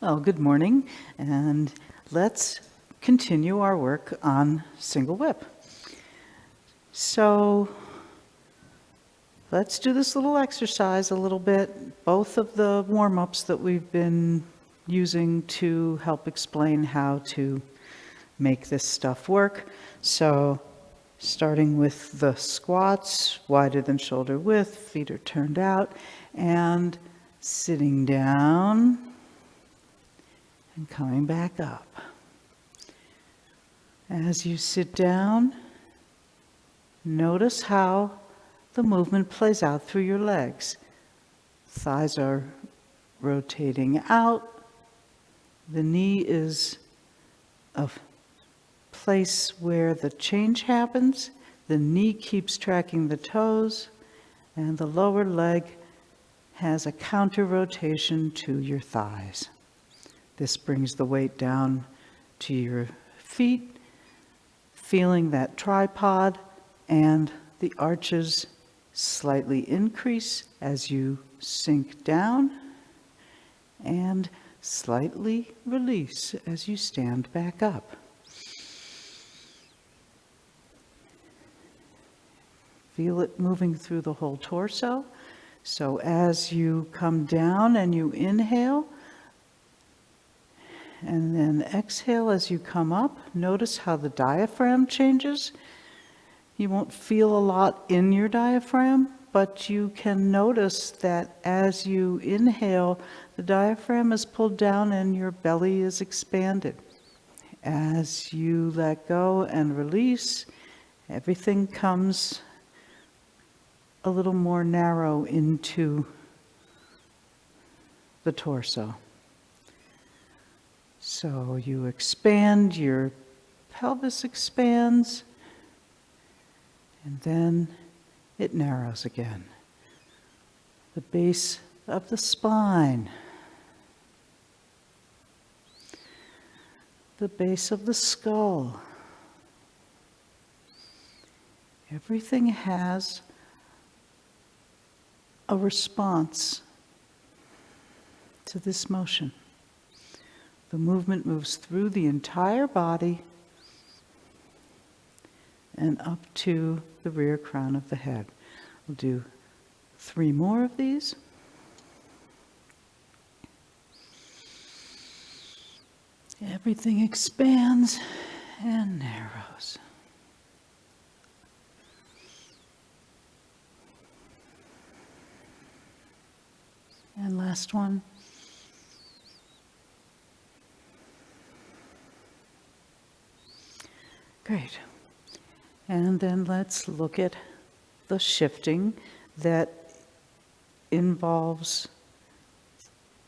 Well, good morning, and let's continue our work on single whip. So let's do this little exercise a little bit. Both of the warm-ups that we've been using to help explain how to make this stuff work. So starting with the squats, wider than shoulder width, feet are turned out, and sitting down and coming back up. As you sit down, notice how the movement plays out through your legs. Thighs are rotating out. The knee is a place where the change happens. The knee keeps tracking the toes, and the lower leg has a counter rotation to your thighs. This brings the weight down to your feet, feeling that tripod, and the arches slightly increase as you sink down and slightly release as you stand back up. Feel it moving through the whole torso. So as you come down and you inhale, and then exhale as you come up, notice how the diaphragm changes. You won't feel a lot in your diaphragm, but you can notice that as you inhale, the diaphragm is pulled down and your belly is expanded. As you let go and release, everything comes a little more narrow into the torso. So you expand, your pelvis expands, and then it narrows again. The base of the spine, the base of the skull. Everything has a response to this motion. The movement moves through the entire body and up to the rear crown of the head. We'll do 3 more of these. Everything expands and narrows. And last one. Great. And then let's look at the shifting that involves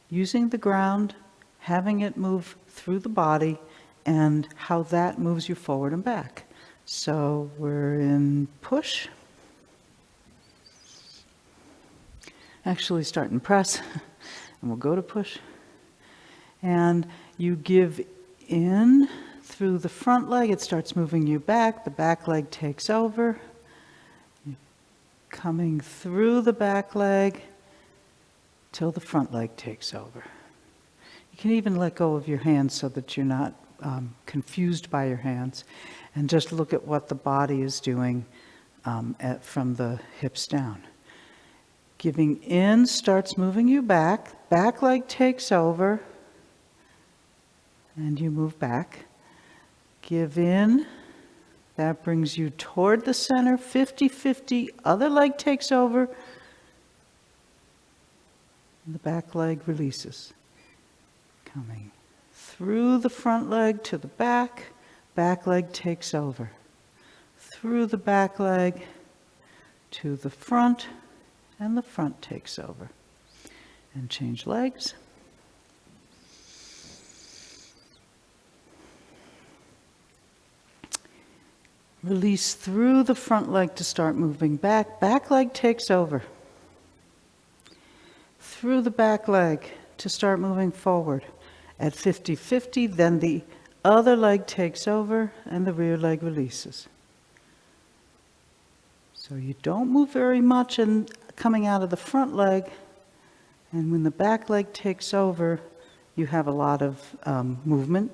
using the ground, having it move through the body, and how that moves you forward and back. So we're in push. Actually start in press, and we'll go to push. And you give in through the front leg, it starts moving you back, the back leg takes over. You're coming through the back leg till the front leg takes over. You can even let go of your hands so that you're not confused by your hands, and just look at what the body is doing from the hips down. Giving in starts moving you back, back leg takes over, and you move back. Give in, that brings you toward the center, 50-50, other leg takes over, and the back leg releases. Coming through the front leg to the back leg takes over. Through the back leg to the front, and the front takes over. And change legs. Release through the front leg to start moving back. Back leg takes over. Through the back leg to start moving forward. At 50-50, then the other leg takes over and the rear leg releases. So you don't move very much and coming out of the front leg, and when the back leg takes over, you have a lot of movement.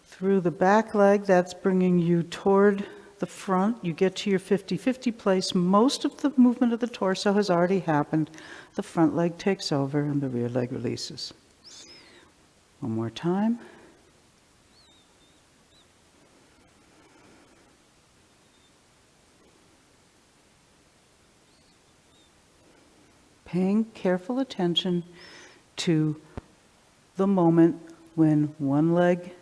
Through the back leg, that's bringing you toward the front. You get to your 50-50 place. Most of the movement of the torso has already happened. The front leg takes over and the rear leg releases. One more time. Paying careful attention to the moment when one leg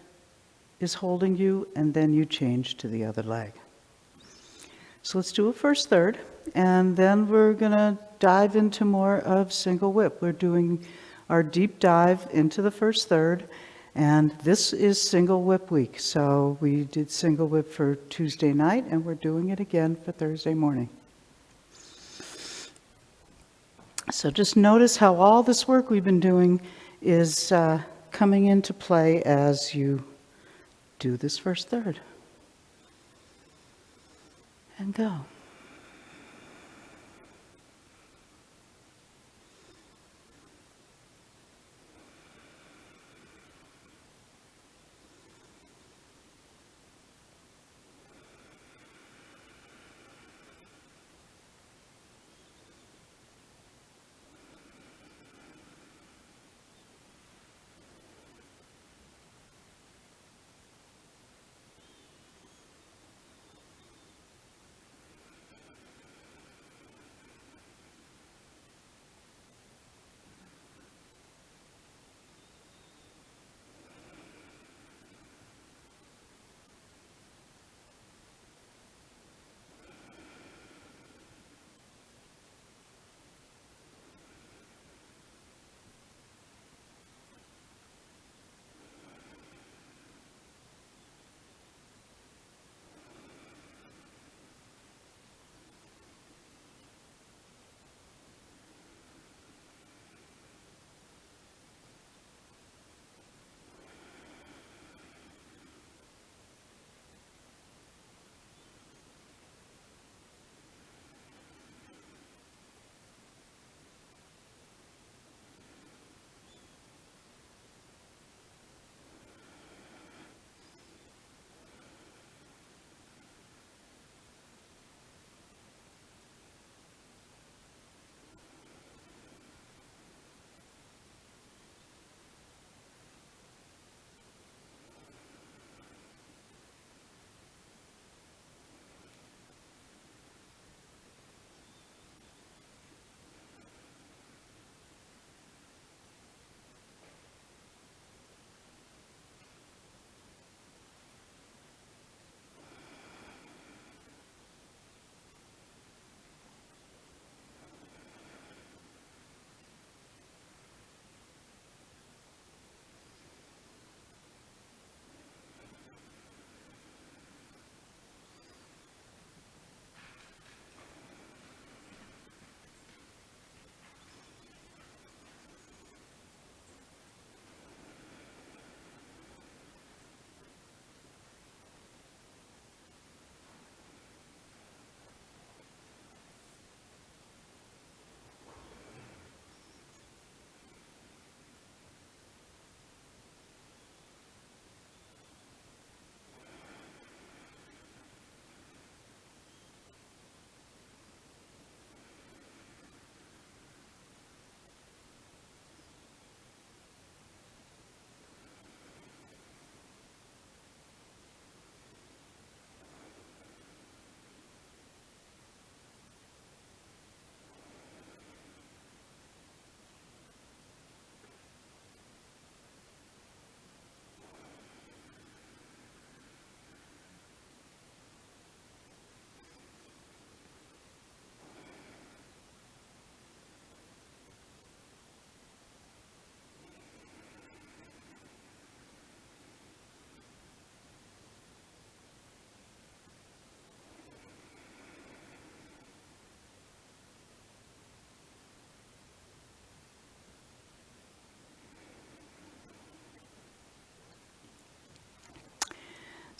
is holding you and then you change to the other leg. So let's do a first third, and then we're going to dive into more of single whip. We're doing our deep dive into the first third, and this is single whip week. So we did single whip for Tuesday night, and we're doing it again for Thursday morning. So just notice how all this work we've been doing is coming into play as you do this first third. And go.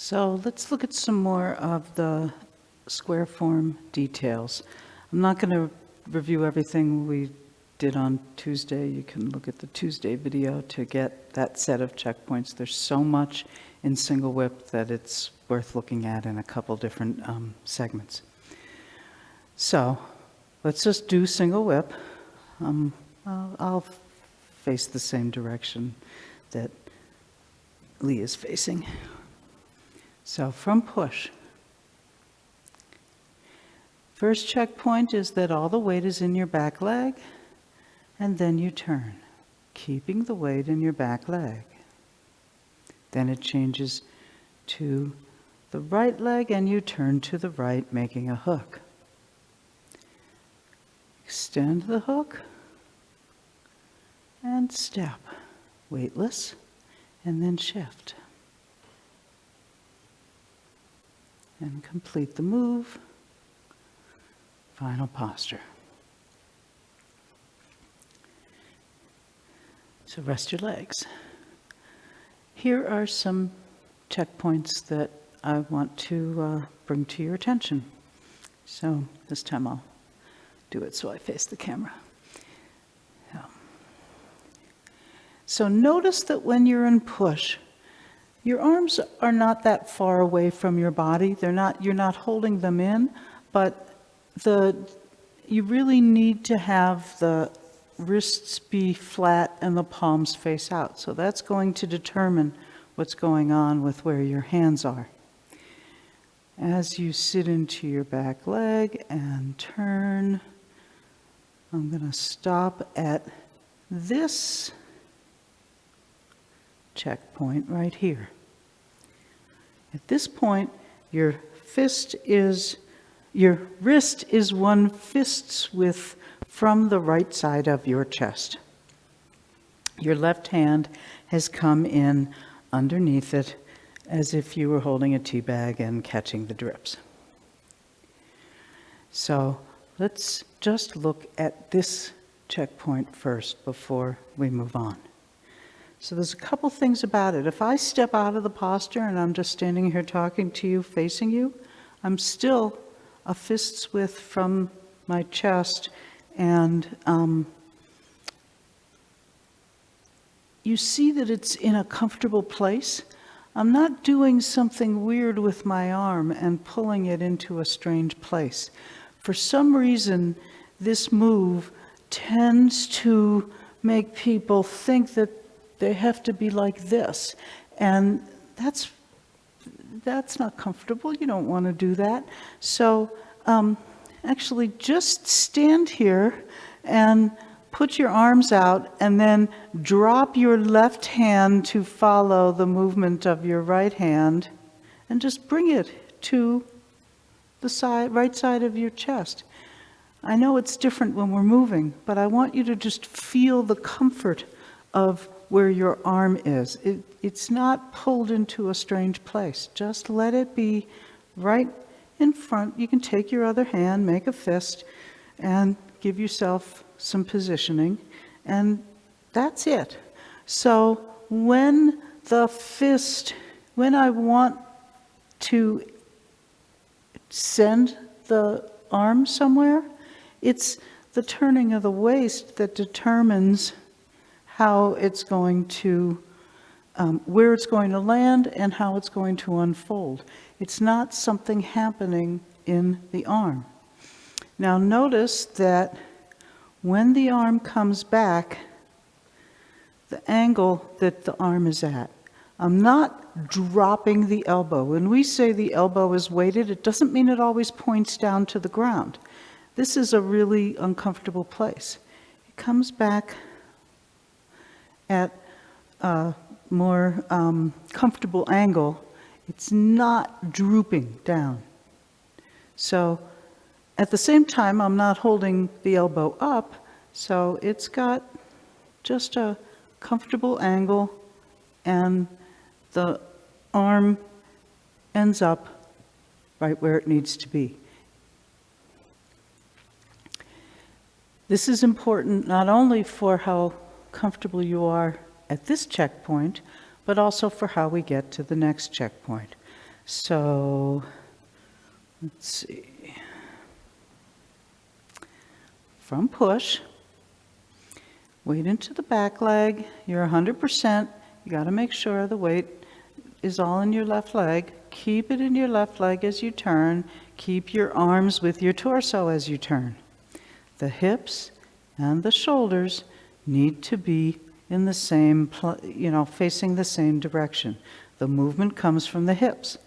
So let's look at some more of the square form details. I'm not going to review everything we did on Tuesday. You can look at the Tuesday video to get that set of checkpoints. There's so much in single whip that it's worth looking at in a couple different segments. So let's just do single whip. I'll face the same direction that Lee is facing. So from push. First checkpoint is that all the weight is in your back leg, and then you turn, keeping the weight in your back leg. Then it changes to the right leg, and you turn to the right, making a hook. Extend the hook, and step, weightless, and then shift. And complete the move. Final posture. So rest your legs. Here are some checkpoints that I want to bring to your attention. So this time I'll do it so I face the camera. So notice that when you're in push, your arms are not that far away from your body. You're not holding them in, but you really need to have the wrists be flat and the palms face out. So that's going to determine what's going on with where your hands are. As you sit into your back leg and turn, I'm going to stop at this checkpoint right here. At this point, your wrist is 1 fist's width from the right side of your chest. Your left hand has come in underneath it as if you were holding a tea bag and catching the drips. So let's just look at this checkpoint first before we move on. So there's a couple things about it. If I step out of the posture and I'm just standing here talking to you, facing you, I'm still a fist's width from my chest, and you see that it's in a comfortable place. I'm not doing something weird with my arm and pulling it into a strange place. For some reason, this move tends to make people think that they have to be like this, and that's not comfortable. You don't want to do that. So actually just stand here and put your arms out, and then drop your left hand to follow the movement of your right hand, and just bring it to the right side of your chest. I know it's different when we're moving, but I want you to just feel the comfort of where your arm is. It's not pulled into a strange place. Just let it be right in front. You can take your other hand, make a fist, and give yourself some positioning, and that's it. So when I want to send the arm somewhere, it's the turning of the waist that determines how it's going to, where it's going to land and how it's going to unfold. It's not something happening in the arm. Now notice that when the arm comes back, the angle that the arm is at. I'm not dropping the elbow. When we say the elbow is weighted, it doesn't mean it always points down to the ground. This is a really uncomfortable place. It comes back at a more comfortable angle. It's not drooping down. So at the same time, I'm not holding the elbow up, so it's got just a comfortable angle, and the arm ends up right where it needs to be. This is important not only for how comfortable you are at this checkpoint, but also for how we get to the next checkpoint. So, let's see. From push, Weight into the back leg. You're 100%. You got to make sure the weight is all in your left leg. Keep it in your left leg as you turn. Keep your arms with your torso as you turn. The hips and the shoulders need to be in the same, facing the same direction. The movement comes from the hips.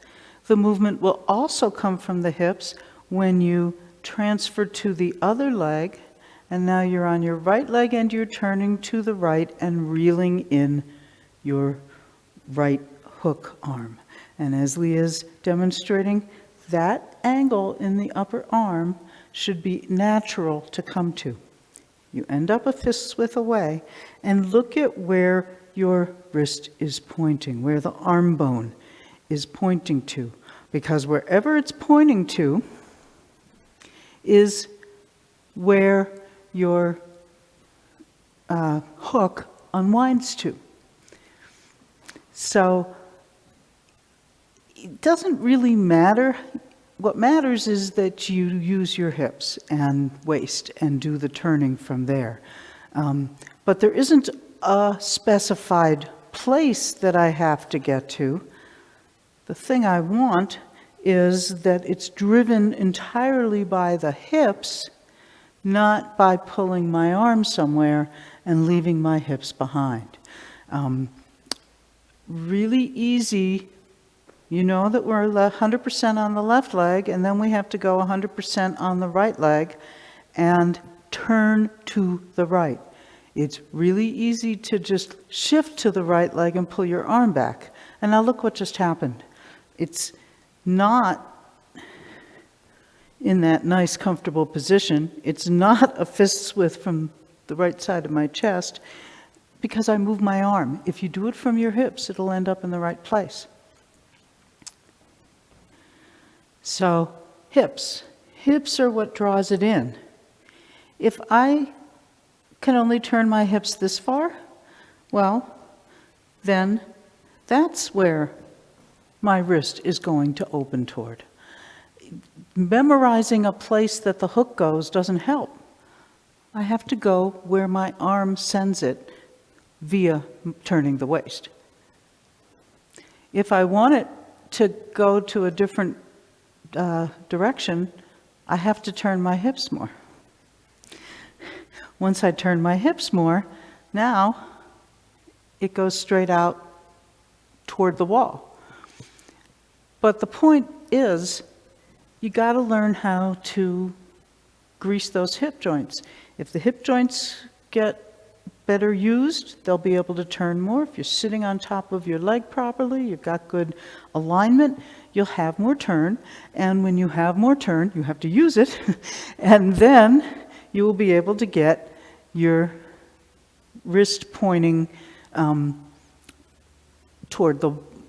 The movement will also come from the hips when you transfer to the other leg, and now you're on your right leg and you're turning to the right and reeling in your right hook arm. And as Leah's demonstrating, that angle in the upper arm should be natural to come to. You end up a fist's width away, and look at where your wrist is pointing, where the arm bone is pointing to, because wherever it's pointing to is where your hook unwinds to. So it doesn't really matter. What matters is that you use your hips and waist and do the turning from there. But there isn't a specified place that I have to get to. The thing I want is that it's driven entirely by the hips, not by pulling my arm somewhere and leaving my hips behind. Really easy. You know that we're 100% on the left leg, and then we have to go 100% on the right leg and turn to the right. It's really easy to just shift to the right leg and pull your arm back. And now look what just happened. It's not in that nice, comfortable position. It's not a fist's width from the right side of my chest because I move my arm. If you do it from your hips, it'll end up in the right place. So hips. Hips are what draws it in. If I can only turn my hips this far, well, then that's where my wrist is going to open toward. Memorizing a place that the hook goes doesn't help. I have to go where my arm sends it via turning the waist. If I want it to go to a different direction, I have to turn my hips more. Once I turn my hips more, now it goes straight out toward the wall. But the point is, you got to learn how to grease those hip joints. If the hip joints get better used, they'll be able to turn more. If you're sitting on top of your leg properly, you've got good alignment, you'll have more turn. And when you have more turn, you have to use it. And then you will be able to get your wrist pointing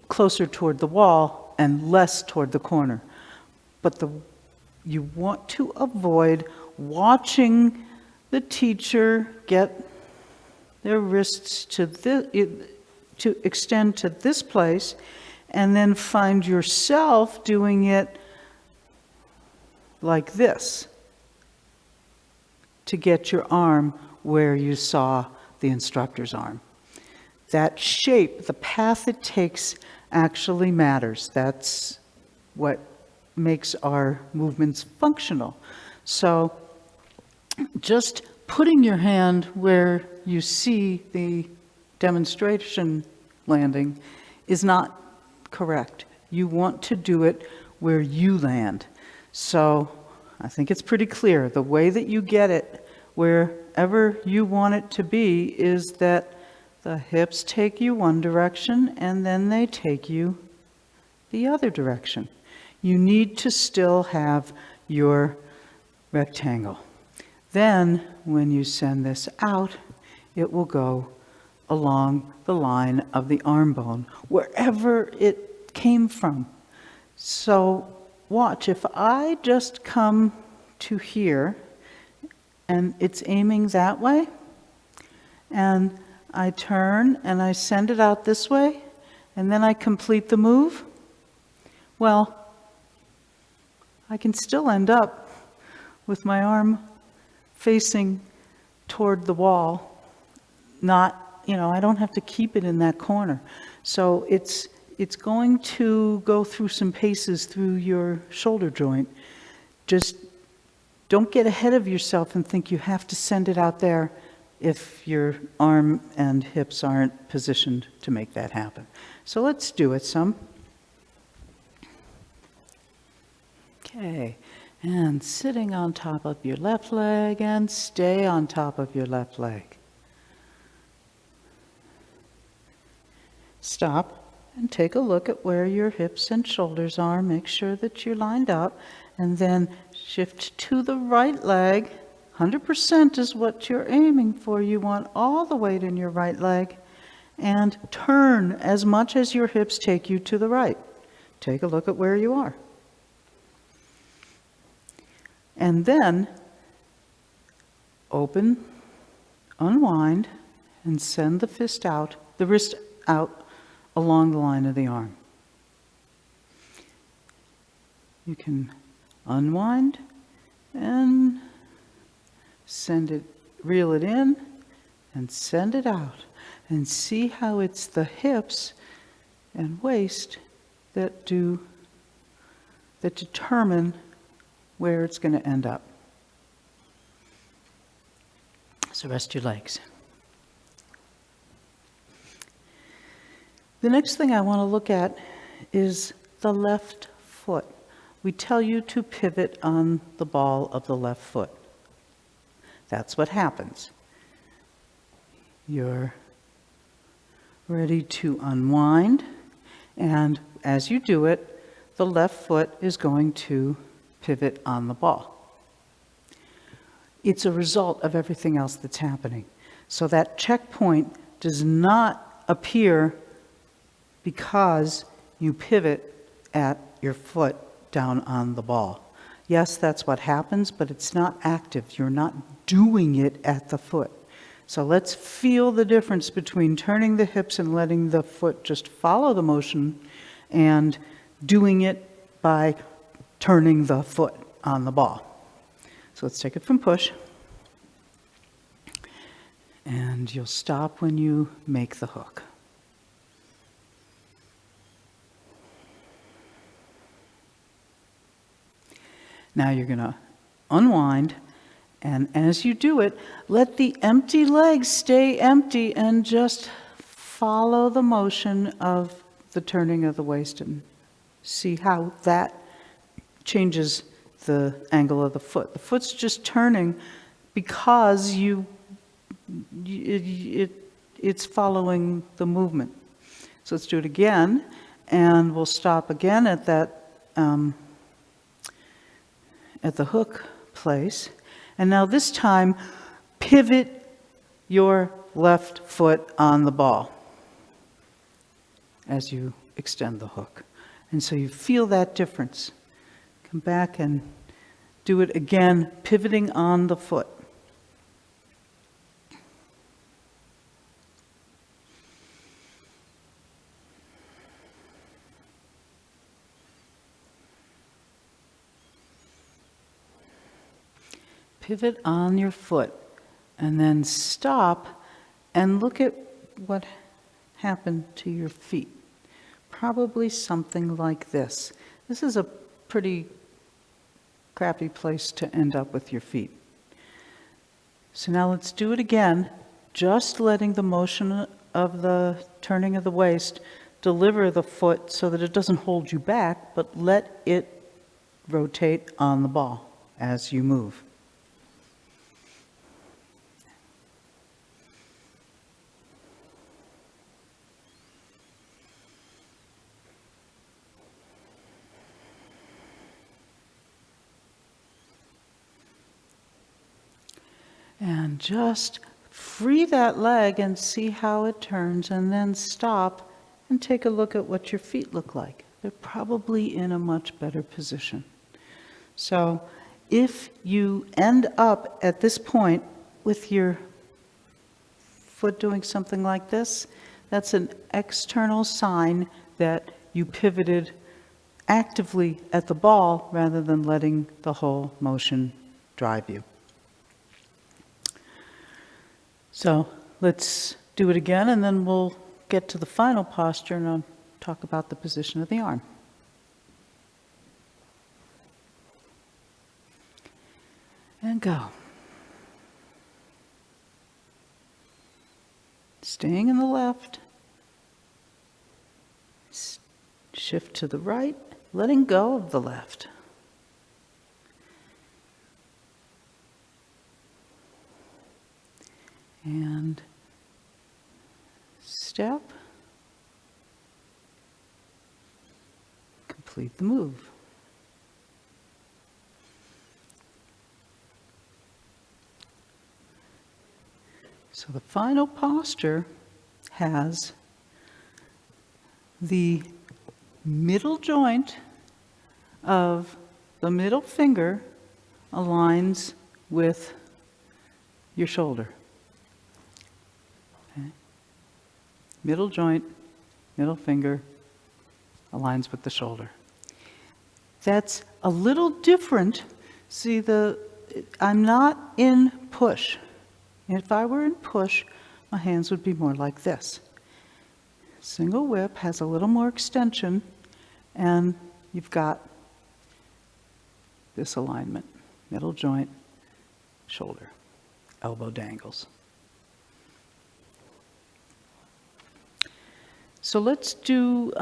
closer toward the wall and less toward the corner. But you want to avoid watching the teacher get their wrists to extend to this place and then find yourself doing it like this to get your arm where you saw the instructor's arm. That shape, the path it takes, actually matters. That's what makes our movements functional. So just putting your hand where you see the demonstration landing is not correct. You want to do it where you land. So I think it's pretty clear. The way that you get it wherever you want it to be is that the hips take you one direction and then they take you the other direction. You need to still have your rectangle. Then, when you send this out, it will go along the line of the arm bone, wherever it came from. So, watch, if I just come to here, and it's aiming that way, and I turn and I send it out this way, and then I complete the move, well, I can still end up with my arm facing toward the wall not, I don't have to keep it in that corner. So it's going to go through some paces through your shoulder joint. Just don't get ahead of yourself and think you have to send it out there if your arm and hips aren't positioned to make that happen. So let's do it some. Okay, and sitting on top of your left leg, and stay on top of your left leg. Stop and take a look at where your hips and shoulders are. Make sure that you're lined up, and then shift to the right leg. 100% is what you're aiming for. You want all the weight in your right leg, and turn as much as your hips take you to the right. Take a look at where you are. And then open, unwind, and send the wrist out along the line of the arm. You can unwind and reel it in and send it out, and see how it's the hips and waist that determine where it's going to end up. So rest your legs. The next thing I want to look at is the left foot. We tell you to pivot on the ball of the left foot. That's what happens. You're ready to unwind, and as you do it, the left foot is going to pivot on the ball. It's a result of everything else that's happening. So that checkpoint does not appear because you pivot at your foot down on the ball. Yes, that's what happens, but it's not active. You're not doing it at the foot. So let's feel the difference between turning the hips and letting the foot just follow the motion, and doing it by turning the foot on the ball. So let's take it from push. And you'll stop when you make the hook. Now you're going to unwind, and as you do it, let the empty legs stay empty and just follow the motion of the turning of the waist, and see how that changes the angle of the foot. The foot's just turning because it's following the movement. So let's do it again, and we'll stop again at that at the hook place. And now this time, pivot your left foot on the ball as you extend the hook. And so you feel that difference. Come back and do it again, pivoting on the foot. Pivot on your foot, and then stop and look at what happened to your feet. Probably something like this. This is a pretty crappy place to end up with your feet. So now let's do it again, just letting the motion of the turning of the waist deliver the foot so that it doesn't hold you back, but let it rotate on the ball as you move. And just free that leg and see how it turns, and then stop and take a look at what your feet look like. They're probably in a much better position. So if you end up at this point with your foot doing something like this, that's an external sign that you pivoted actively at the ball rather than letting the whole motion drive you. So let's do it again, and then we'll get to the final posture, and I'll talk about the position of the arm. And go. Staying in the left. Shift to the right, letting go of the left. And step. Complete the move. So the final posture has the middle joint of the middle finger aligns with your shoulder. Okay. Middle joint, middle finger aligns with the shoulder. That's a little different. See, I'm not in push. If I were in push, my hands would be more like this. Single whip has a little more extension, and you've got this alignment, middle joint, shoulder, elbow dangles. So let's do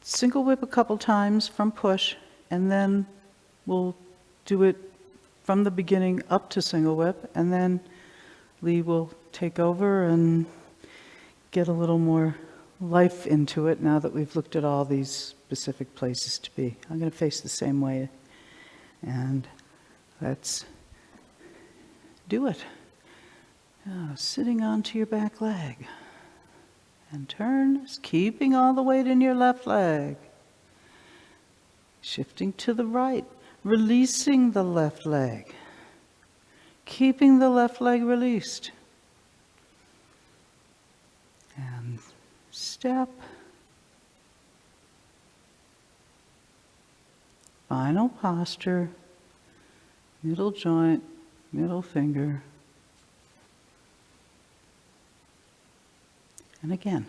single whip a couple times from push, and then we'll do it from the beginning up to single whip, and then Lee will take over and get a little more life into it now that we've looked at all these specific places to be. I'm going to face the same way, and let's do it. Sitting onto your back leg, and turn, keeping all the weight in your left leg. Shifting to the right, releasing the left leg, keeping the left leg released. And step. Final posture, middle joint, middle finger. And again.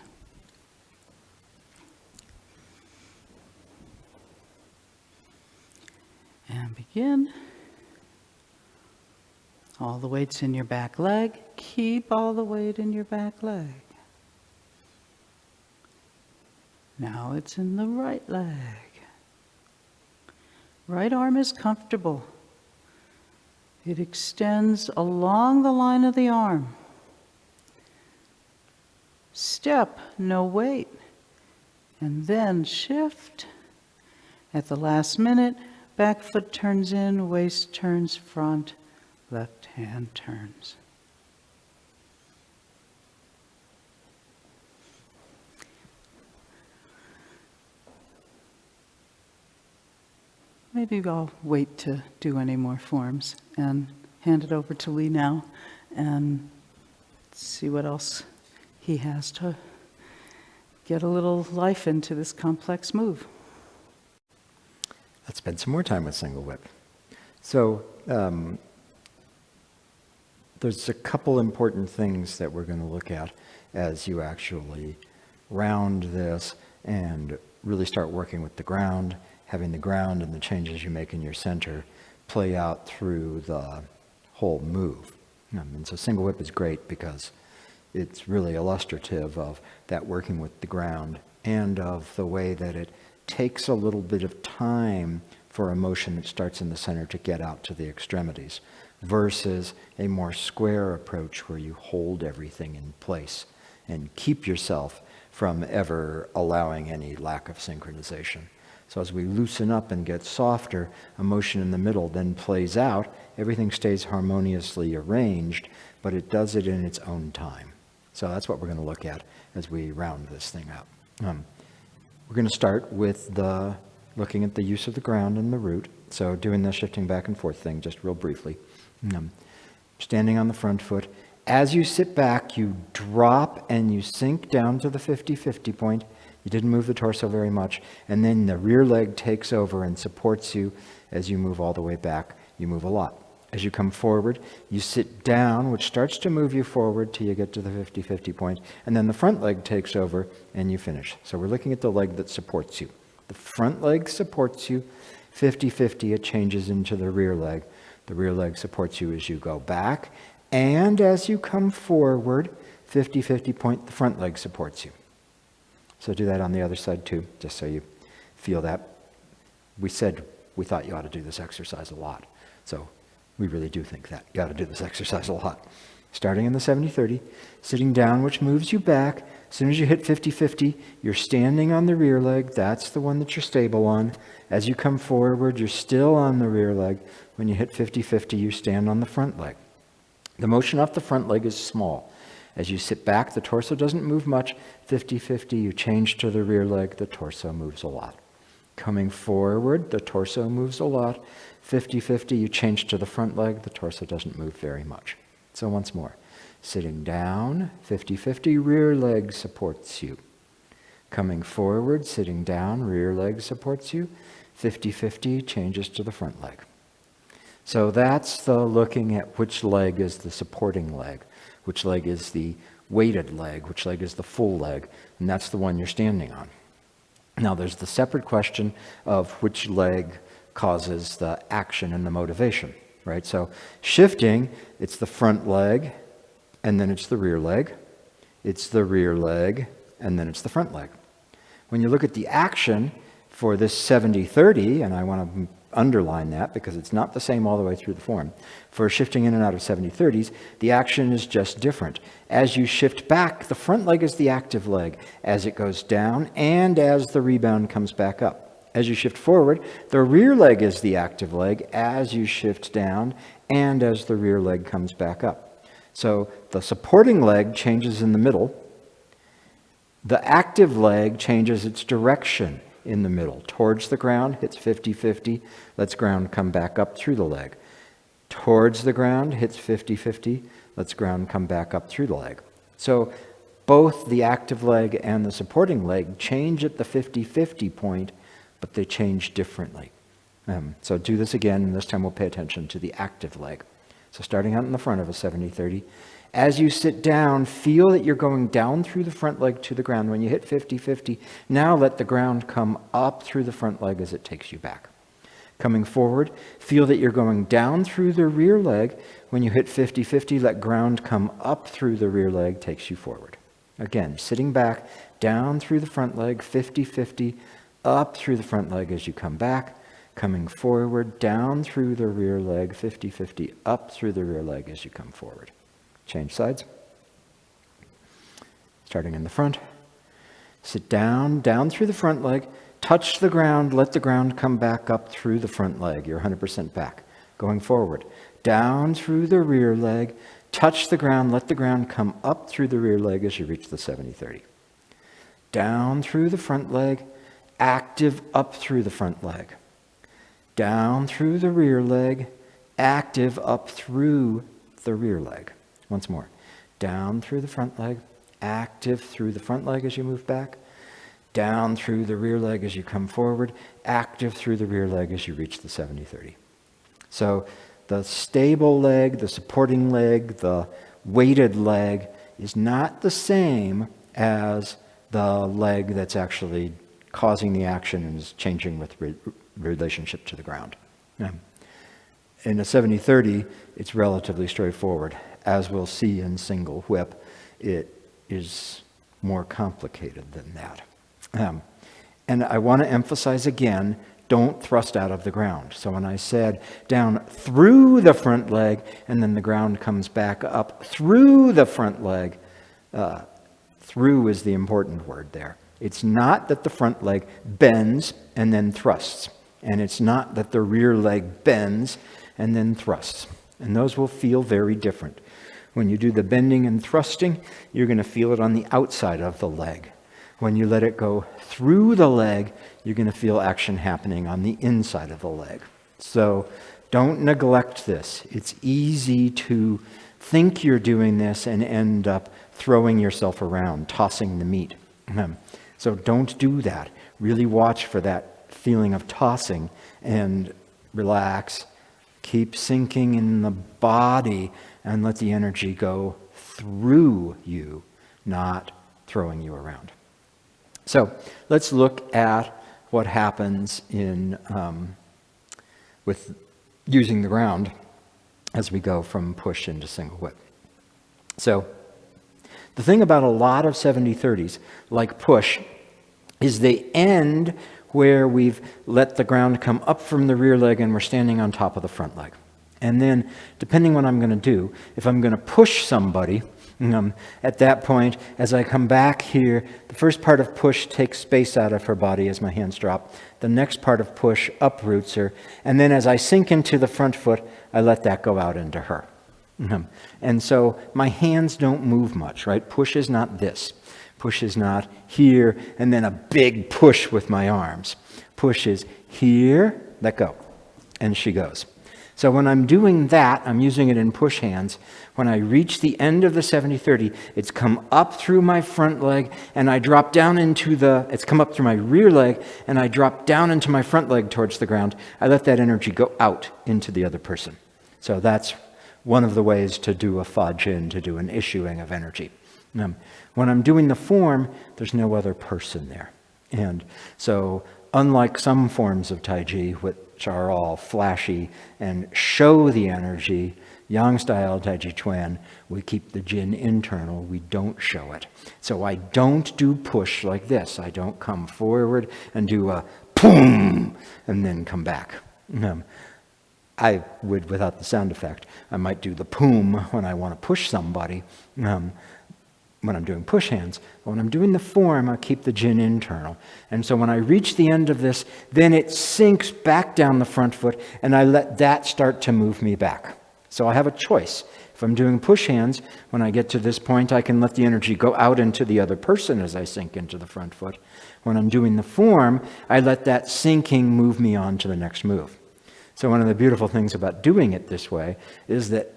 And begin. All the weight's in your back leg. Keep all the weight in your back leg. Now it's in the right leg. Right arm is comfortable. It extends along the line of the arm. Step, no weight. And then shift. At the last minute, back foot turns in, waist turns front, left hand turns. Maybe I'll wait to do any more forms and hand it over to Lee now and see what else he has to get a little life into this complex move. Let's spend some more time with single whip. So there's a couple important things that we're going to look at as you actually round this and really start working with the ground, having the ground and the changes you make in your center play out through the whole move. And so single whip is great because it's really illustrative of that working with the ground and of the way that it takes a little bit of time for a motion that starts in the center to get out to the extremities versus a more square approach where you hold everything in place and keep yourself from ever allowing any lack of synchronization. So as we loosen up and get softer, a motion in the middle then plays out. Everything stays harmoniously arranged, but it does it in its own time. So that's what we're going to look at as we round this thing up. We're going to start with looking at the use of the ground and the root. So doing the shifting back and forth thing just real briefly. Standing on the front foot. As you sit back, you drop and you sink down to the 50-50 point. You didn't move the torso very much. And then the rear leg takes over and supports you as you move all the way back. You move a lot. As you come forward, you sit down, which starts to move you forward till you get to the 50-50 point, and then the front leg takes over and you finish. So we're looking at the leg that supports you. The front leg supports you, 50-50, it changes into the rear leg. The rear leg supports you as you go back, and as you come forward, 50-50 point, the front leg supports you. So do that on the other side too, just so you feel that. We said we thought you ought to do this exercise a lot. So we really do think that you ought to do this exercise a lot. Starting in the 70-30, sitting down, which moves you back. As soon as you hit 50-50, you're standing on the rear leg. That's the one that you're stable on. As you come forward, you're still on the rear leg. When you hit 50-50, you stand on the front leg. The motion off the front leg is small. As you sit back, the torso doesn't move much. 50-50, you change to the rear leg. The torso moves a lot. Coming forward, the torso moves a lot. 50-50, you change to the front leg. The torso doesn't move very much. So once more, sitting down, 50-50, rear leg supports you. Coming forward, sitting down, rear leg supports you. 50-50, changes to the front leg. So that's the looking at which leg is the supporting leg, which leg is the weighted leg, which leg is the full leg, and that's the one you're standing on. Now there's the separate question of which leg causes the action and the motivation, right? So shifting, it's the front leg, and then it's the rear leg. It's the rear leg, and then it's the front leg. When you look at the action for this 70-30, and I want to underline that because it's not the same all the way through the form. For shifting in and out of 70-30s, the action is just different. As you shift back, the front leg is the active leg as it goes down and as the rebound comes back up. As you shift forward, the rear leg is the active leg as you shift down and as the rear leg comes back up. So the supporting leg changes in the middle. The active leg changes its direction in the middle. Towards the ground, hits 50-50, lets ground come back up through the leg. Towards the ground, hits 50-50, lets ground come back up through the leg. So both the active leg and the supporting leg change at the 50-50 point, but they change differently. So do this again, and this time we'll pay attention to the active leg. So starting out in the front of a 70-30, as you sit down, feel that you're going down through the front leg to the ground. When you hit 50-50, now let the ground come up through the front leg as it takes you back. Coming forward, feel that you're going down through the rear leg. When you hit 50-50, let ground come up through the rear leg, takes you forward. Again, sitting back, down through the front leg, 50-50, up through the front leg as you come back. Coming forward, down through the rear leg, 50-50, up through the rear leg as you come forward. Change sides. Starting in the front. Sit down, down through the front leg. Touch the ground, let the ground come back up through the front leg. You're 100% back. Going forward. Down through the rear leg. Touch the ground, let the ground come up through the rear leg as you reach the 70-30. Down through the front leg. Active up through the front leg. Down through the rear leg. Active up through the rear leg. Once more, down through the front leg, active through the front leg as you move back, down through the rear leg as you come forward, active through the rear leg as you reach the 70-30. So the stable leg, the supporting leg, the weighted leg is not the same as the leg that's actually causing the action and is changing with relationship to the ground. In a 70-30, it's relatively straightforward. As we'll see in single whip, it is more complicated than that. And I want to emphasize again, don't thrust out of the ground. So when I said down through the front leg, and then the ground comes back up through the front leg, through is the important word there. It's not that the front leg bends and then thrusts. And it's not that the rear leg bends and then thrusts. And those will feel very different. When you do the bending and thrusting, you're going to feel it on the outside of the leg. When you let it go through the leg, you're going to feel action happening on the inside of the leg. So don't neglect this. It's easy to think you're doing this and end up throwing yourself around, tossing the meat. So don't do that. Really watch for that feeling of tossing and relax, Keep sinking in the body and let the energy go through you, not throwing you around. So let's look at what happens with using the ground as we go from push into single whip. So the thing about a lot of 70-30s, like push, is they end where we've let the ground come up from the rear leg and we're standing on top of the front leg. And then, depending what I'm going to do, if I'm going to push somebody, at that point, as I come back here, the first part of push takes space out of her body as my hands drop. The next part of push uproots her. And then as I sink into the front foot, I let that go out into her. And so my hands don't move much, right? Push is not this. Push is not here, and then a big push with my arms. Push is here, let go, and she goes. So when I'm doing that, I'm using it in push hands. When I reach the end of the 70-30, it's come up through my front leg, and I drop down it's come up through my rear leg, and I drop down into my front leg towards the ground. I let that energy go out into the other person. So that's one of the ways to do a fudge-in, to do an issuing of energy. When I'm doing the form, there's no other person there. And so unlike some forms of Tai Chi, which are all flashy and show the energy, Yang-style Tai Chi Chuan, we keep the Jin internal, we don't show it. So I don't do push like this. I don't come forward and do a boom and then come back. I would, without the sound effect, I might do the poom when I want to push somebody, when I'm doing push hands. But when I'm doing the form, I keep the Jin internal. And so when I reach the end of this, then it sinks back down the front foot, and I let that start to move me back. So I have a choice. If I'm doing push hands, when I get to this point, I can let the energy go out into the other person as I sink into the front foot. When I'm doing the form, I let that sinking move me on to the next move. So one of the beautiful things about doing it this way is that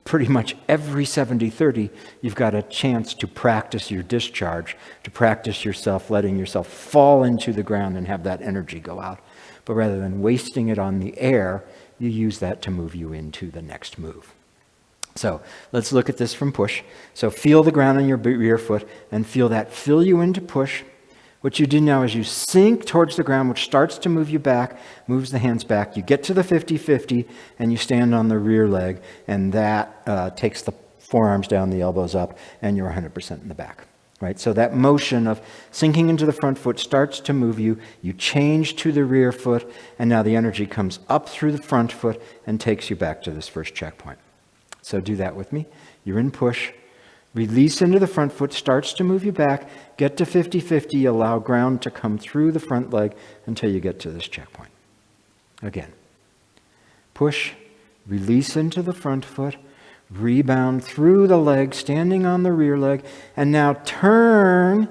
pretty much every 70-30, you've got a chance to practice your discharge, to practice yourself, letting yourself fall into the ground and have that energy go out. But rather than wasting it on the air, you use that to move you into the next move. So let's look at this from push. So feel the ground on your rear foot and feel that fill you into push. What you do now is you sink towards the ground, which starts to move you back, moves the hands back. You get to the 50-50, and you stand on the rear leg, and that takes the forearms down, the elbows up, and you're 100% in the back. Right? So that motion of sinking into the front foot starts to move you. You change to the rear foot, and now the energy comes up through the front foot and takes you back to this first checkpoint. So do that with me. You're in push. Release into the front foot, starts to move you back. Get to 50-50, allow ground to come through the front leg until you get to this checkpoint. Again, push, release into the front foot, rebound through the leg, standing on the rear leg, and now turn,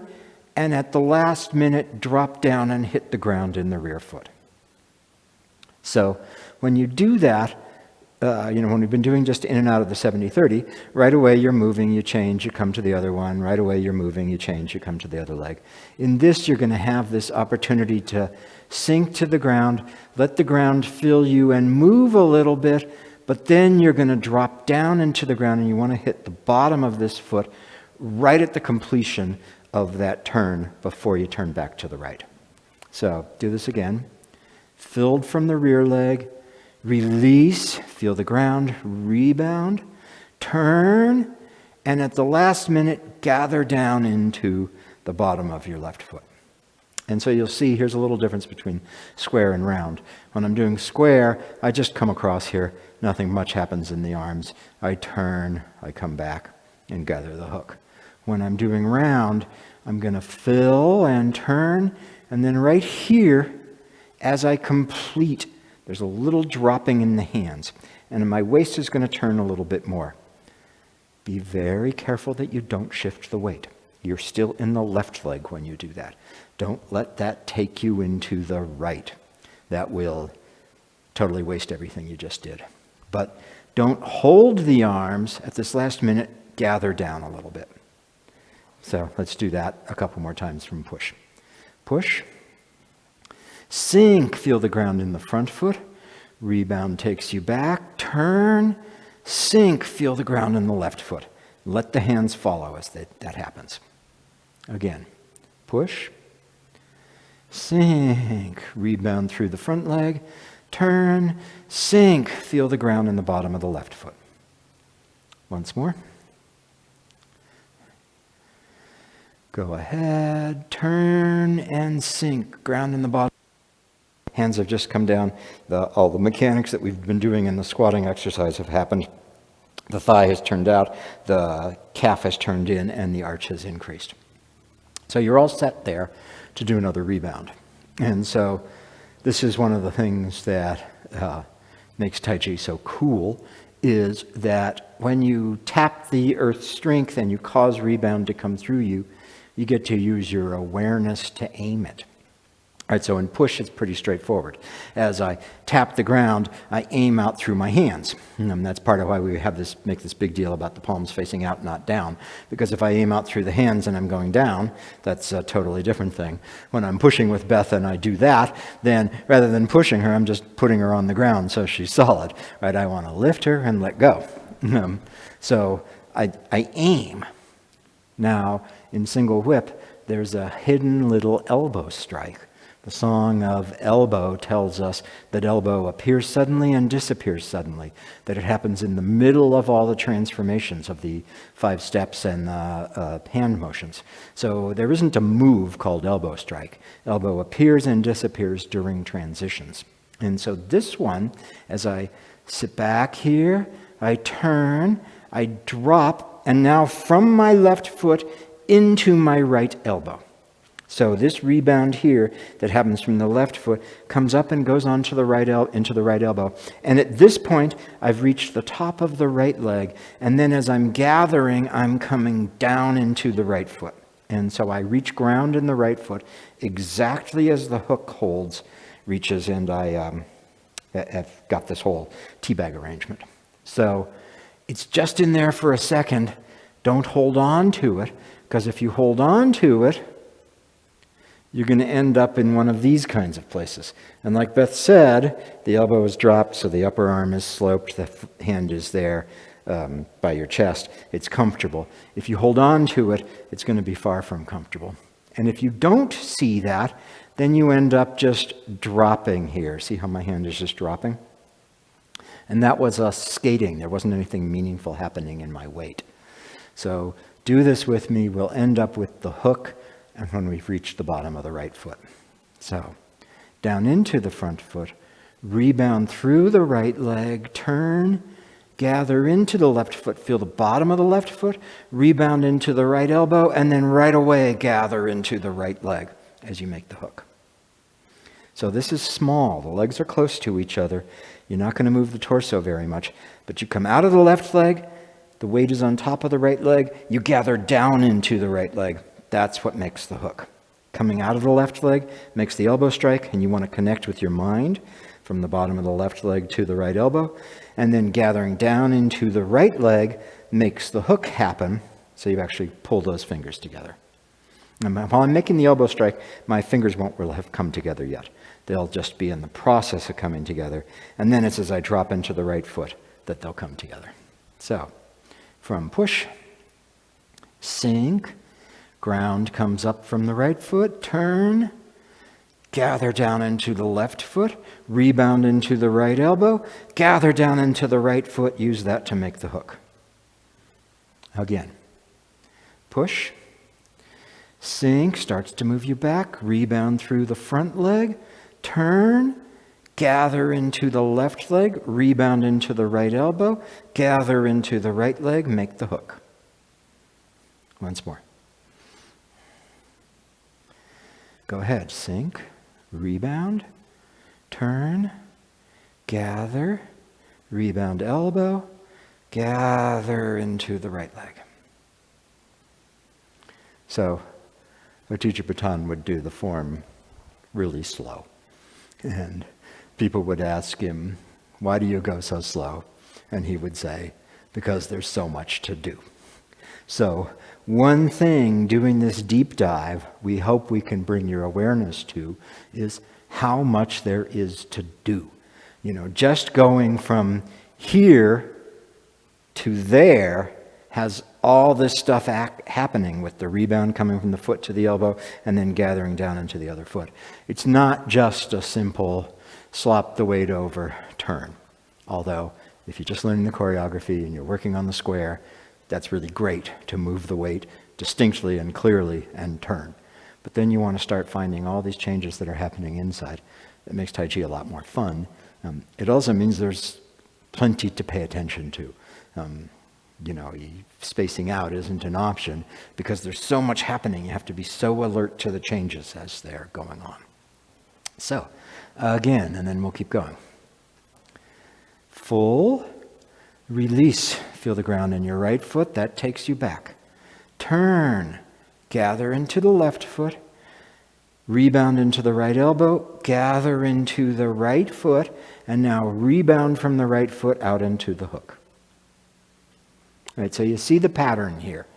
and at the last minute, drop down and hit the ground in the rear foot. So when you do that, when we've been doing just in and out of the 70-30, right away you're moving, you change, you come to the other one. Right away you're moving, you change, you come to the other leg. In this, you're going to have this opportunity to sink to the ground, let the ground fill you and move a little bit, but then you're going to drop down into the ground and you want to hit the bottom of this foot right at the completion of that turn before you turn back to the right. So do this again. Filled from the rear leg. Release, feel the ground, rebound, turn, and at the last minute, gather down into the bottom of your left foot. And so you'll see here's a little difference between square and round. When I'm doing square, I just come across here. Nothing much happens in the arms. I turn, I come back, and gather the hook. When I'm doing round, I'm going to fill and turn, and then right here, as I complete, there's a little dropping in the hands, and my waist is going to turn a little bit more. Be very careful that you don't shift the weight. You're still in the left leg when you do that. Don't let that take you into the right. That will totally waste everything you just did. But don't hold the arms at this last minute. Gather down a little bit. So let's do that a couple more times from push. Push. Sink, feel the ground in the front foot. Rebound takes you back. Turn, sink, feel the ground in the left foot. Let the hands follow as that happens. Again, push, sink, rebound through the front leg. Turn, sink, feel the ground in the bottom of the left foot. Once more. Go ahead, turn and sink, ground in the bottom. Hands have just come down. All the mechanics that we've been doing in the squatting exercise have happened. The thigh has turned out, the calf has turned in, and the arch has increased. So you're all set there to do another rebound. And so this is one of the things that makes Tai Chi so cool, is that when you tap the earth's strength and you cause rebound to come through you, you get to use your awareness to aim it. All right, so in push, it's pretty straightforward. As I tap the ground, I aim out through my hands. And that's part of why we make this big deal about the palms facing out, not down. Because if I aim out through the hands and I'm going down, that's a totally different thing. When I'm pushing with Beth and I do that, then rather than pushing her, I'm just putting her on the ground so she's solid. Right? I want to lift her and let go. So I aim. Now, in single whip, there's a hidden little elbow strike. The song of elbow tells us that elbow appears suddenly and disappears suddenly, that it happens in the middle of all the transformations of the 5 steps and the hand motions. So there isn't a move called elbow strike. Elbow appears and disappears during transitions. And so this one, as I sit back here, I turn, I drop, and now from my left foot into my right elbow. So this rebound here that happens from the left foot comes up and goes onto the into the right elbow. And at this point, I've reached the top of the right leg. And then as I'm gathering, I'm coming down into the right foot. And so I reach ground in the right foot exactly as the hook reaches, and I've got this whole teabag arrangement. So it's just in there for a second. Don't hold on to it, because if you hold on to it, you're going to end up in one of these kinds of places. And like Beth said, the elbow is dropped, so the upper arm is sloped, the hand is there by your chest. It's comfortable. If you hold on to it, it's going to be far from comfortable. And if you don't see that, then you end up just dropping here. See how my hand is just dropping? And that was us skating. There wasn't anything meaningful happening in my weight. So do this with me. We'll end up with the hook and when we've reached the bottom of the right foot. So down into the front foot, rebound through the right leg, turn, gather into the left foot, feel the bottom of the left foot, rebound into the right elbow, and then right away gather into the right leg as you make the hook. So this is small. The legs are close to each other. You're not going to move the torso very much, but you come out of the left leg, the weight is on top of the right leg, you gather down into the right leg. That's what makes the hook. Coming out of the left leg makes the elbow strike, and you want to connect with your mind from the bottom of the left leg to the right elbow. And then gathering down into the right leg makes the hook happen, so you actually pull those fingers together. And while I'm making the elbow strike, my fingers won't really have come together yet. They'll just be in the process of coming together. And then it's as I drop into the right foot that they'll come together. So, from push, sink, ground comes up from the right foot, turn, gather down into the left foot, rebound into the right elbow, gather down into the right foot, use that to make the hook. Again, push, sink, starts to move you back, rebound through the front leg, turn, gather into the left leg, rebound into the right elbow, gather into the right leg, make the hook. Once more. Go ahead, sink, rebound, turn, gather, rebound elbow, gather into the right leg. So, our teacher Patan would do the form really slow. And people would ask him, why do you go so slow? And he would say, because there's so much to do. So, one thing doing this deep dive we hope we can bring your awareness to is how much there is to do. Just going from here to there has all this stuff happening with the rebound coming from the foot to the elbow and then gathering down into the other foot. It's not just a simple slop the weight over, turn. Although, if you're just learning the choreography and you're working on the square, that's really great to move the weight distinctly and clearly and turn. But then you want to start finding all these changes that are happening inside. It makes Tai Chi a lot more fun. It also means there's plenty to pay attention to. Spacing out isn't an option because there's so much happening. You have to be so alert to the changes as they're going on. So, again, and then we'll keep going. Full, release, feel the ground in your right foot, that takes you back. Turn, gather into the left foot, rebound into the right elbow, gather into the right foot, and now rebound from the right foot out into the hook. All right, so you see the pattern here.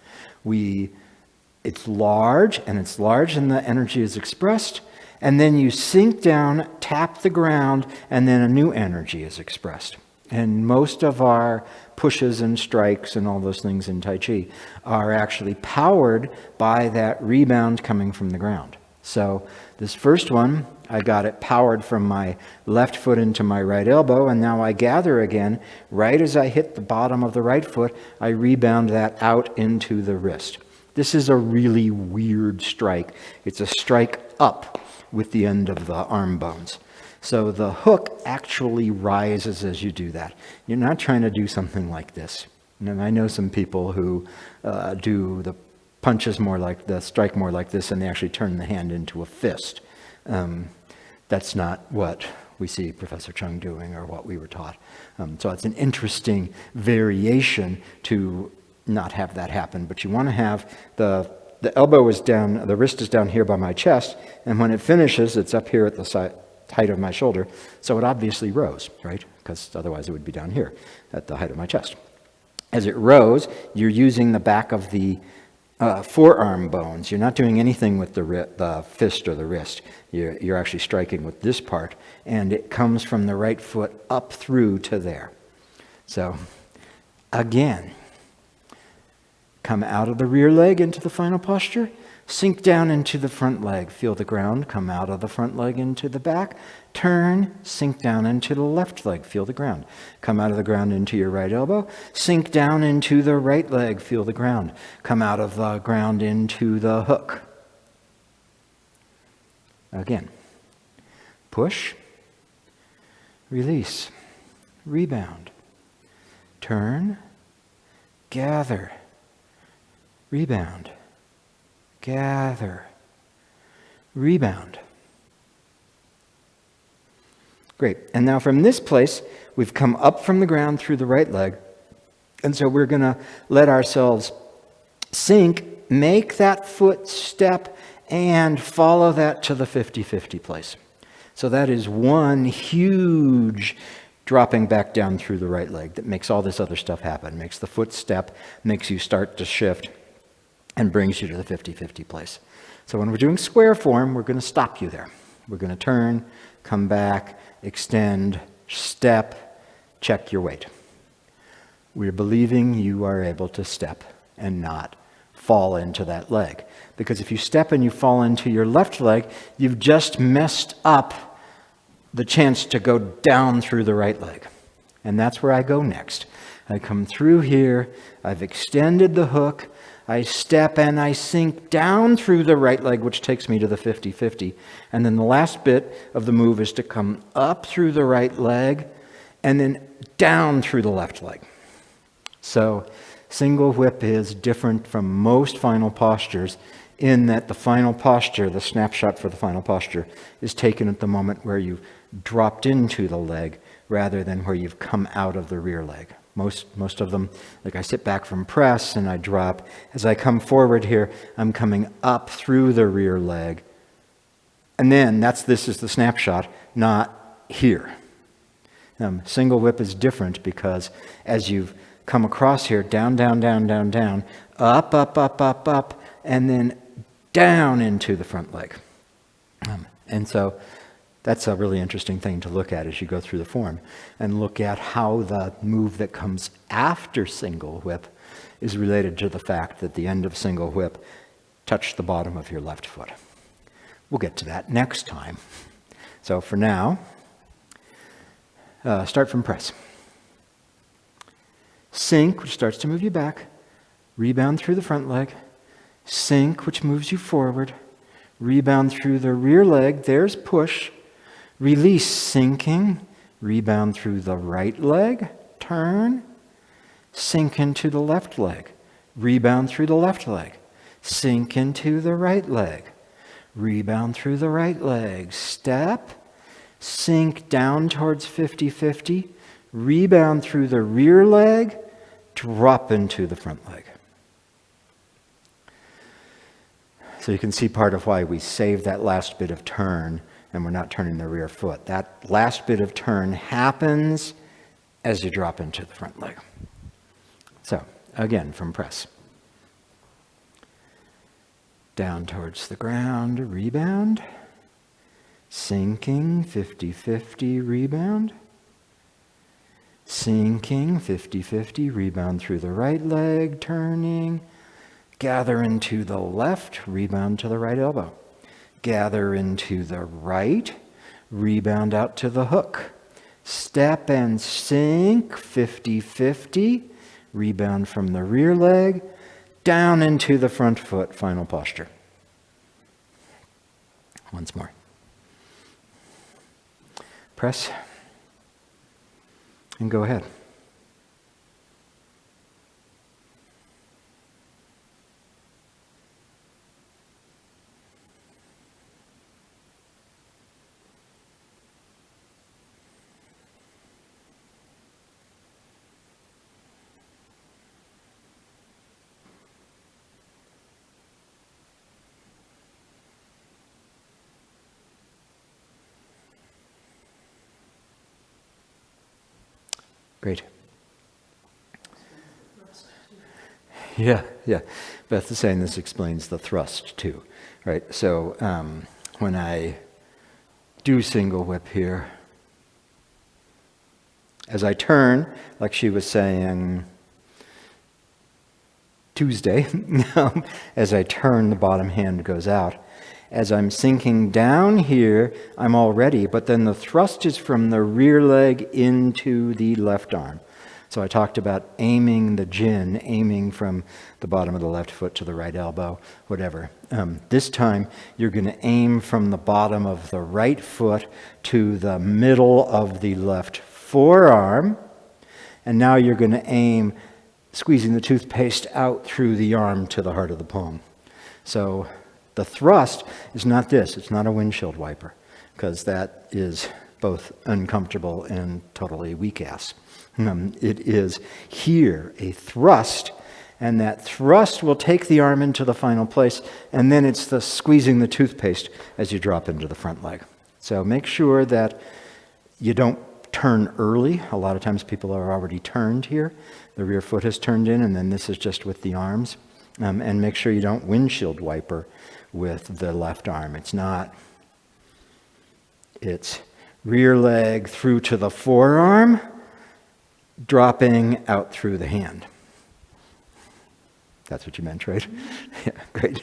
It's large, and the energy is expressed, and then you sink down, tap the ground, and then a new energy is expressed. And most of our pushes and strikes and all those things in Tai Chi are actually powered by that rebound coming from the ground. So this first one, I got it powered from my left foot into my right elbow, and now I gather again. Right as I hit the bottom of the right foot, I rebound that out into the wrist. This is a really weird strike. It's a strike up with the end of the arm bones. So the hook actually rises as you do that. You're not trying to do something like this. And I know some people who do the punches more like this, strike more like this, and they actually turn the hand into a fist. That's not what we see Professor Chung doing or what we were taught. So it's an interesting variation to not have that happen. But you want to have the elbow is down, the wrist is down here by my chest, and when it finishes, it's up here at the height of my shoulder. So it obviously rose, right? Because otherwise it would be down here at the height of my chest. As it rose, you're using the back of the forearm bones. You're not doing anything with the fist or the wrist. You're actually striking with this part, and it comes from the right foot up through to there. So, again, come out of the rear leg into the final posture, sink down into the front leg, feel the ground, come out of the front leg into the back, turn, sink down into the left leg, feel the ground. Come out of the ground into your right elbow, sink down into the right leg, feel the ground. Come out of the ground into the hook. Again, push, release, rebound, turn, gather, rebound, gather, rebound. Great. And now from this place, we've come up from the ground through the right leg. And so we're going to let ourselves sink, make that foot step, and follow that to the 50-50 place. So that is one huge dropping back down through the right leg that makes all this other stuff happen, makes the foot step, makes you start to shift, and brings you to the 50-50 place. So when we're doing square form, we're going to stop you there. We're going to turn, come back, extend, step, check your weight. We're believing you are able to step and not fall into that leg. Because if you step and you fall into your left leg, you've just messed up the chance to go down through the right leg. And that's where I go next. I come through here, I've extended the hook, I step and I sink down through the right leg, which takes me to the 50-50. And then the last bit of the move is to come up through the right leg and then down through the left leg. So single whip is different from most final postures in that the final posture, the snapshot for the final posture, is taken at the moment where you've dropped into the leg rather than where you've come out of the rear leg. Most of them, like I sit back from press and I drop. As I come forward here, I'm coming up through the rear leg. And then this is the snapshot, not here. Single whip is different because as you've come across here, down, down, down, down, down, up, up, up, up, up, and then down into the front leg. And so That's a really interesting thing to look at as you go through the form, and look at how the move that comes after single whip is related to the fact that the end of single whip touched the bottom of your left foot. We'll get to that next time. So for now, start from press. Sink, which starts to move you back. Rebound through the front leg. Sink, which moves you forward. Rebound through the rear leg. There's push. Release, sinking. Rebound through the right leg. Turn. Sink into the left leg. Rebound through the left leg. Sink into the right leg. Rebound through the right leg. Step. Sink down towards 50-50. Rebound through the rear leg. Drop into the front leg. So you can see part of why we save that last bit of turn and we're not turning the rear foot. That last bit of turn happens as you drop into the front leg. So, again, from press. Down towards the ground, rebound. Sinking, 50-50, rebound. Sinking, 50-50, rebound through the right leg, turning. Gather into the left, rebound to the right elbow. Gather into the right, rebound out to the hook. Step and sink, 50-50, rebound from the rear leg, down into the front foot, final posture. Once more. Press, and go ahead. Great. Yeah. Beth is saying this explains the thrust too, right? So when I do single whip here, as I turn, like she was saying Tuesday, as I turn, the bottom hand goes out. As I'm sinking down here, I'm all ready, but then the thrust is from the rear leg into the left arm. So I talked about aiming the jin, aiming from the bottom of the left foot to the right elbow, whatever. This time, you're going to aim from the bottom of the right foot to the middle of the left forearm. And now you're going to aim, squeezing the toothpaste out through the arm to the heart of the palm. So the thrust is not this. It's not a windshield wiper, because that is both uncomfortable and totally weak-ass. It is here, a thrust, and that thrust will take the arm into the final place, and then it's the squeezing the toothpaste as you drop into the front leg. So make sure that you don't turn early. A lot of times people are already turned here. The rear foot has turned in, and then this is just with the arms. And make sure you don't windshield wiper with the left arm. It's rear leg through to the forearm, dropping out through the hand. That's what you meant, right? Yeah, great.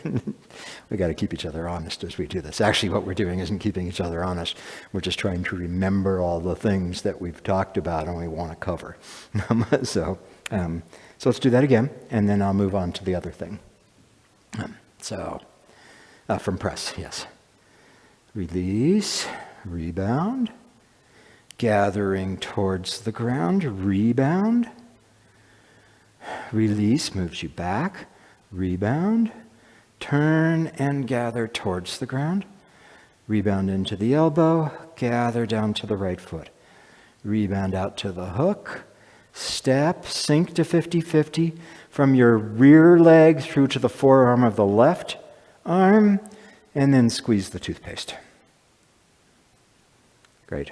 We got to keep each other honest as we do this. Actually, what we're doing isn't keeping each other honest. We're just trying to remember all the things that we've talked about and we want to cover. So let's do that again, and then I'll move on to the other thing. From press, yes. Release, rebound, gathering towards the ground, rebound. Release moves you back, rebound, turn and gather towards the ground. Rebound into the elbow, gather down to the right foot. Rebound out to the hook, step, sink to 50-50 from your rear leg through to the forearm of the left arm, and then squeeze the toothpaste. Great.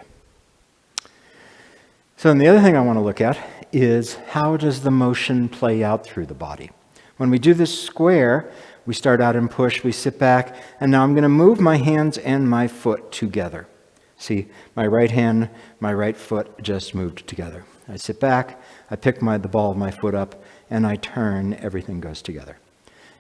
So then the other thing I want to look at is how does the motion play out through the body? When we do this square, we start out and push, we sit back, and now I'm going to move my hands and my foot together. See, my right hand, my right foot just moved together. I sit back, I pick the ball of my foot up, and I turn, everything goes together.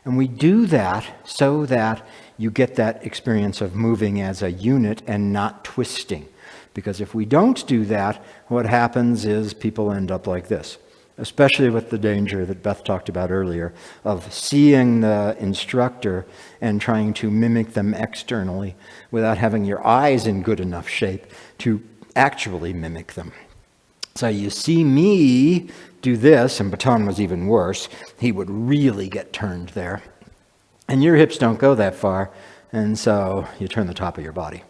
And we do that so that you get that experience of moving as a unit and not twisting. Because if we don't do that, what happens is people end up like this, especially with the danger that Beth talked about earlier of seeing the instructor and trying to mimic them externally without having your eyes in good enough shape to actually mimic them. So you see me do this, and Baton was even worse. He would really get turned there. And your hips don't go that far, and so you turn the top of your body.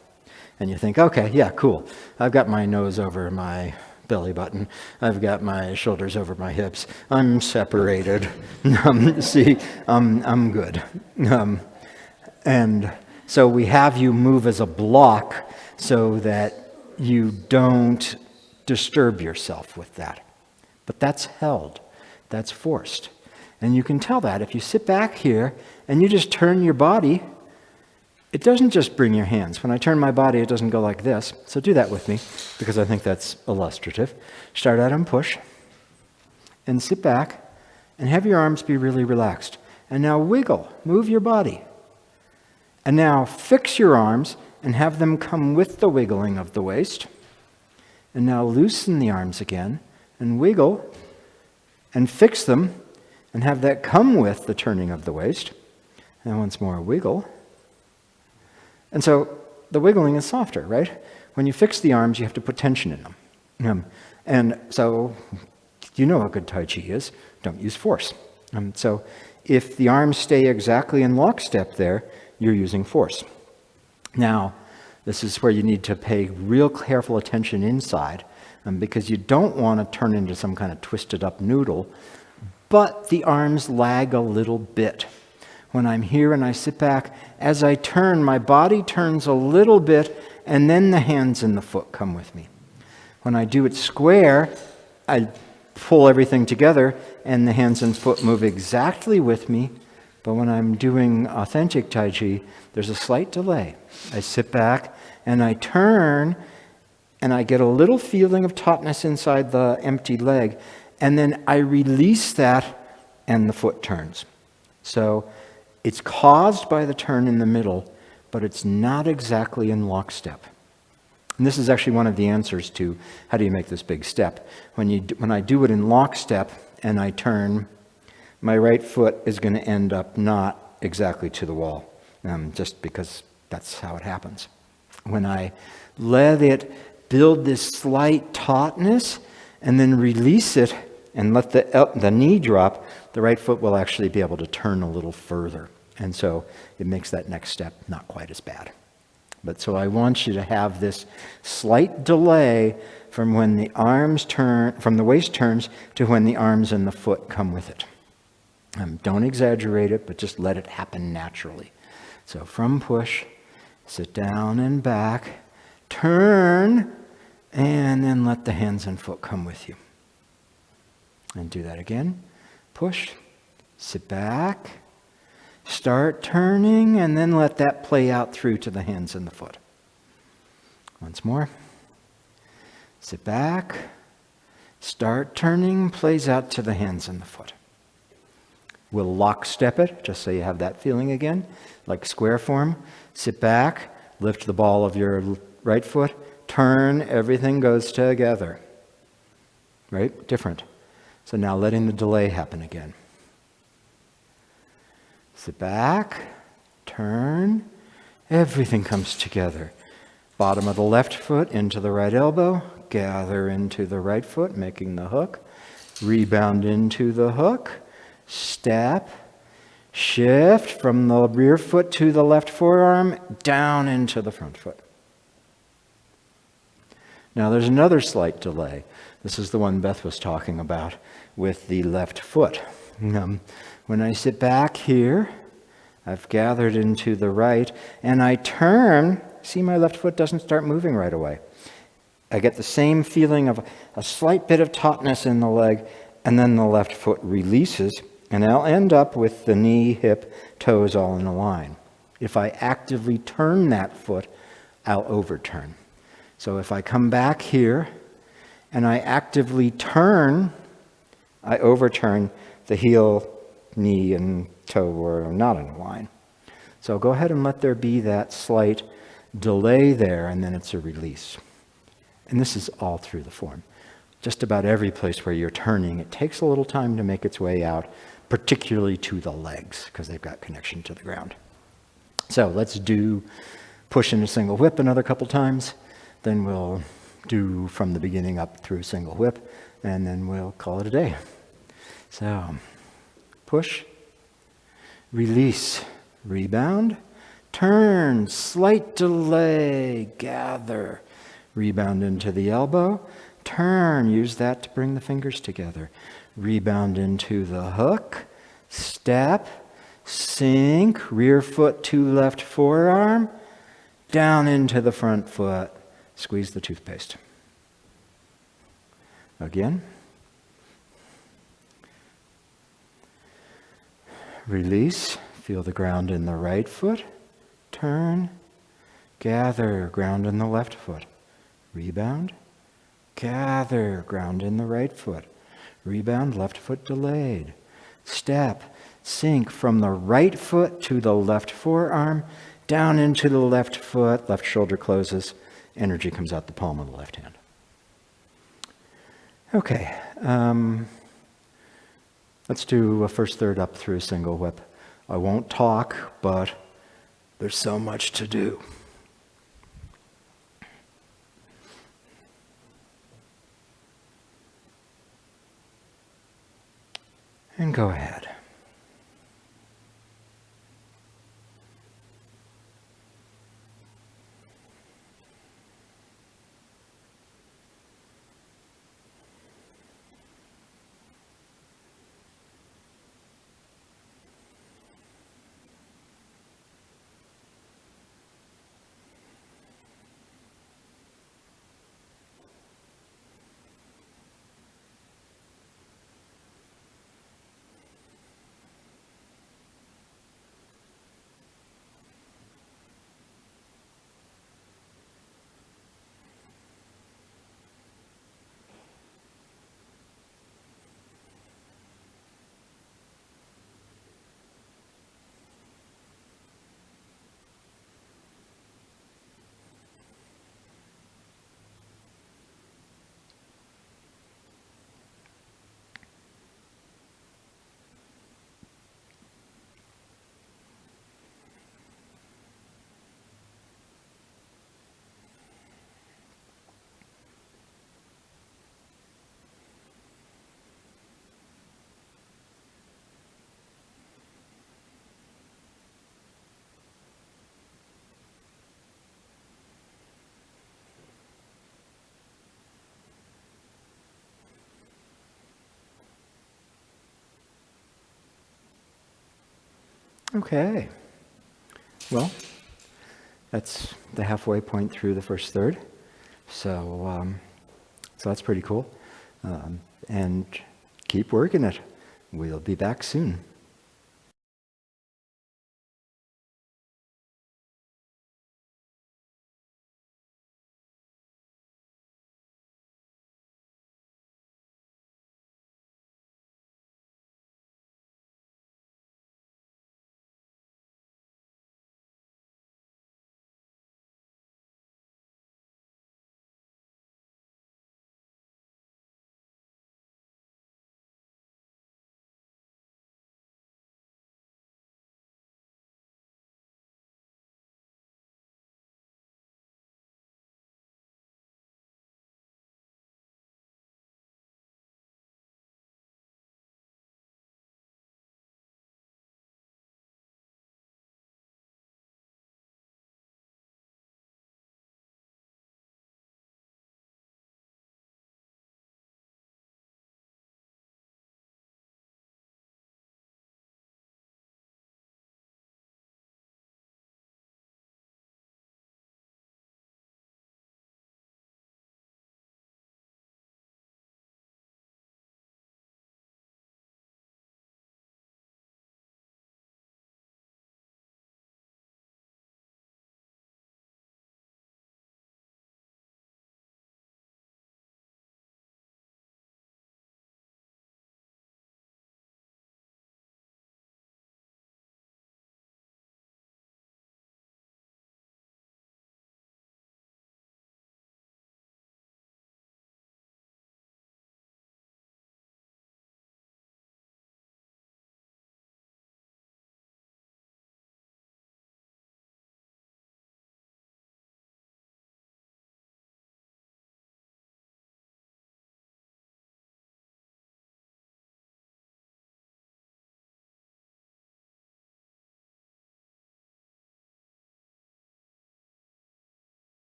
And you think, okay, yeah, cool. I've got my nose over my belly button. I've got my shoulders over my hips. I'm separated. See, I'm good. And so we have you move as a block so that you don't disturb yourself with that. But that's held. That's forced. And you can tell that if you sit back here and you just turn your body, it doesn't just bring your hands. When I turn my body, it doesn't go like this. So do that with me, because I think that's illustrative. Start out and push, and sit back, and have your arms be really relaxed. And now wiggle, move your body. And now fix your arms and have them come with the wiggling of the waist. And now loosen the arms again, and wiggle, and fix them, and have that come with the turning of the waist. And once more, wiggle. And so the wiggling is softer, right? When you fix the arms, you have to put tension in them. And so you know how good Tai Chi is. Don't use force. So if the arms stay exactly in lockstep there, you're using force. Now, this is where you need to pay real careful attention inside, because you don't want to turn into some kind of twisted up noodle, but the arms lag a little bit. When I'm here and I sit back, as I turn, my body turns a little bit, and then the hands and the foot come with me. When I do it square, I pull everything together, and the hands and foot move exactly with me. But when I'm doing authentic Tai Chi, there's a slight delay. I sit back, and I turn, and I get a little feeling of tautness inside the empty leg, and then I release that, and the foot turns. So it's caused by the turn in the middle, but it's not exactly in lockstep. And this is actually one of the answers to how do you make this big step. When I do it in lockstep and I turn, my right foot is going to end up not exactly to the wall, just because that's how it happens. When I let it build this slight tautness and then release it and let the knee drop, the right foot will actually be able to turn a little further. And so it makes that next step not quite as bad. But so I want you to have this slight delay from when the arms turn, from the waist turns to when the arms and the foot come with it. Don't exaggerate it, but just let it happen naturally. So from push, sit down and back, turn, and then let the hands and foot come with you. And do that again. Push, sit back, start turning, and then let that play out through to the hands and the foot. Once more. Sit back, start turning, plays out to the hands and the foot. We'll lockstep it, just so you have that feeling again, like square form. Sit back, lift the ball of your right foot, turn, everything goes together. Right? Different. So now letting the delay happen again. Sit back, turn, everything comes together. Bottom of the left foot into the right elbow, gather into the right foot, making the hook, rebound into the hook, step, shift from the rear foot to the left forearm, down into the front foot. Now there's another slight delay. This is the one Beth was talking about with the left foot. When I sit back here, I've gathered into the right, and I turn, see my left foot doesn't start moving right away. I get the same feeling of a slight bit of tautness in the leg, and then the left foot releases, and I'll end up with the knee, hip, toes all in a line. If I actively turn that foot, I'll overturn. So if I come back here and I actively turn, I overturn the heel, knee, and toe are not in a line. So go ahead and let there be that slight delay there, and then it's a release. And this is all through the form. Just about every place where you're turning, it takes a little time to make its way out, particularly to the legs, because they've got connection to the ground. So let's do push into single whip another couple times. Then we'll do from the beginning up through single whip, and then we'll call it a day. So push, release, rebound, turn, slight delay, gather, rebound into the elbow, turn, use that to bring the fingers together, rebound into the hook, step, sink, rear foot to left forearm, down into the front foot, squeeze the toothpaste. Again. Release, feel the ground in the right foot, turn, gather, ground in the left foot, rebound, gather, ground in the right foot, rebound, left foot delayed, step, sink from the right foot to the left forearm, down into the left foot, left shoulder closes, energy comes out the palm of the left hand. Okay, let's do a first third up through single whip. I won't talk, but there's so much to do. And go ahead. Okay. Well, that's the halfway point through the first third. So that's pretty cool. And keep working it. We'll be back soon.